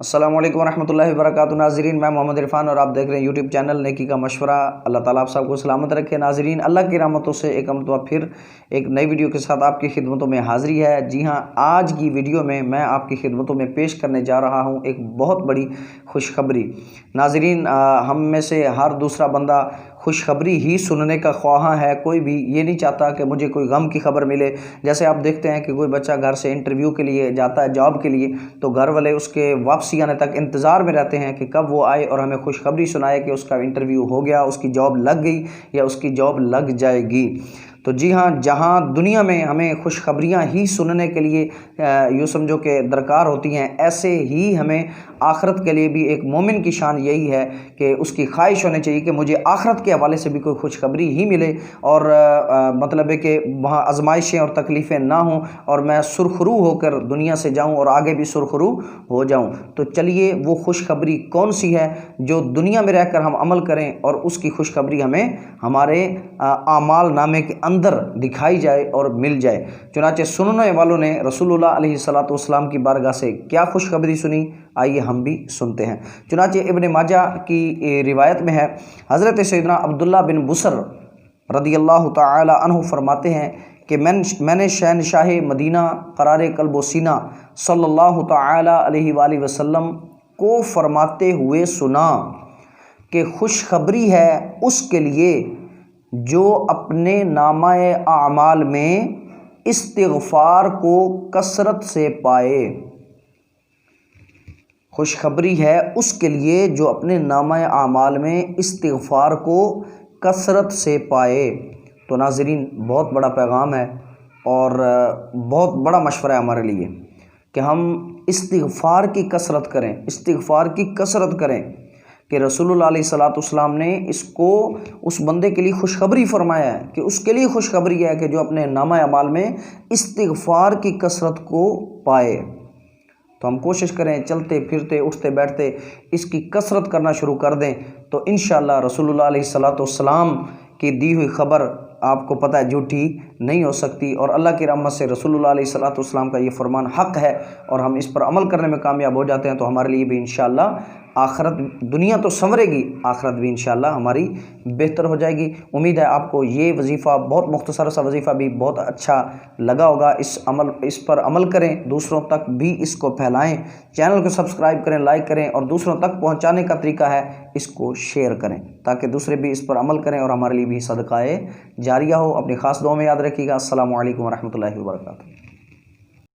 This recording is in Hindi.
अस्सलामु अलैकुम वरहमतुल्लाहि वबरकातुहू। नाज़रीन, मैं मोहम्मद इरफान और आप देख रहे हैं यूट्यूब चैनल नेकी का मशवरा। अल्लाह ताला आप सबको सलामत रखे। नाज़रीन, अल्लाह की रहमतों से एक मरतबा फिर एक नई वीडियो के साथ आपकी खिदमतों में हाज़िरी है। जी हाँ, आज की वीडियो में मैं आपकी खिदमतों में पेश करने जा रहा हूँ एक बहुत बड़ी खुशखबरी। नाज़रीन, हम में से हर दूसरा बंदा खुशखबरी ही सुनने का ख्वाहा है। कोई भी ये नहीं चाहता कि मुझे कोई गम की खबर मिले। जैसे आप देखते हैं कि कोई बच्चा घर से इंटरव्यू के लिए जाता है, जॉब के लिए, तो घर वाले उसके वापसी आने तक इंतज़ार में रहते हैं कि कब वो आए और हमें खुशखबरी सुनाए कि उसका इंटरव्यू हो गया, उसकी जॉब लग गई या उसकी जॉब लग जाएगी। तो जी हाँ, जहाँ दुनिया में हमें खुशखबरियाँ ही सुनने के लिए यूँ समझो कि दरकार होती हैं, ऐसे ही हमें आखरत के लिए भी एक मोमिन की शान यही है कि उसकी ख्वाहिश होनी चाहिए कि मुझे आखरत के हवाले से भी कोई खुशखबरी ही मिले और मतलब है कि वहाँ आजमाइशें और तकलीफ़ें ना हों और मैं सुरखरू होकर दुनिया से जाऊँ और आगे भी सुरखरू हो जाऊँ। तो चलिए, वो खुशखबरी कौन सी है जो दुनिया में रहकर हम अमल करें और उसकी खुशखबरी हमें हमारे आमाल नामे के अंदर दिखाई जाए और मिल जाए। चुनाचे सुनने वालों ने रसूलुल्लाह अलैहिस्सलातु वस्सलाम की बारगाह से क्या खुशखबरी सुनी, आइए हम भी सुनते हैं। चुनाचे इब्ने माजा की रिवायत में है, हज़रत सैयदना अब्दुल्ला बिन बुसर रदियल्लाहु ताला अन्हु फरमाते हैं कि मैंने शहनशाह मदीना क़रारे क़ल्ब व सीना सल्लल्लाहु ताला अलैहि वसल्लम को फरमाते हुए सुना कि खुशखबरी है उसके लिए जो अपने नामाए आमाल में इस्तिग़फ़ार को कसरत से पाए। खुशखबरी है उसके लिए जो अपने नामाए आमाल में इस्तिग़फ़ार को कसरत से पाए। तो नाज़रीन, बहुत बड़ा पैगाम है और बहुत बड़ा मशवरा है हमारे लिए कि हम इस्तिग़फ़ार की कसरत करें, इस्तिग़फ़ार की कसरत करें कि रसूलुल्लाह अलैहिस्सलातु वस्सलाम ने इसको उस बंदे के लिए खुशखबरी फरमाया है कि उसके लिए खुशखबरी है कि जो अपने नामा अमाल में इस्तिग़फ़ार की कसरत को पाए। तो हम कोशिश करें, चलते फिरते उठते बैठते इसकी कसरत करना शुरू कर दें तो इंशाअल्लाह रसूलुल्लाह अलैहिस्सलातु वस्सलाम की दी हुई खबर आपको पता है झूठी नहीं हो सकती और अल्लाह की रहमत से रसूलुल्लाह अलैहिस्सलातु वस्सलाम का ये फरमान हक़ है और हम इस पर अमल करने में कामयाब हो जाते हैं तो हमारे लिए भी इंशाअल्लाह आखरत, दुनिया तो संवरेगी, आखरत भी इंशाअल्लाह हमारी बेहतर हो जाएगी। उम्मीद है आपको ये वजीफ़ा, बहुत मुख्तसर सा वजीफ़ा भी बहुत अच्छा लगा होगा। इस पर अमल करें, दूसरों तक भी इसको फैलाएं, चैनल को सब्सक्राइब करें, लाइक करें और दूसरों तक पहुंचाने का तरीका है इसको शेयर करें ताकि दूसरे भी इस पर अमल करें और हमारे लिए भी सदक़ाए जारिया हो। अपनी ख़ास दुआ में याद रखिएगा। अस्सलामु अलैकुम वरहमतुल्लाहि वबरकातुहू।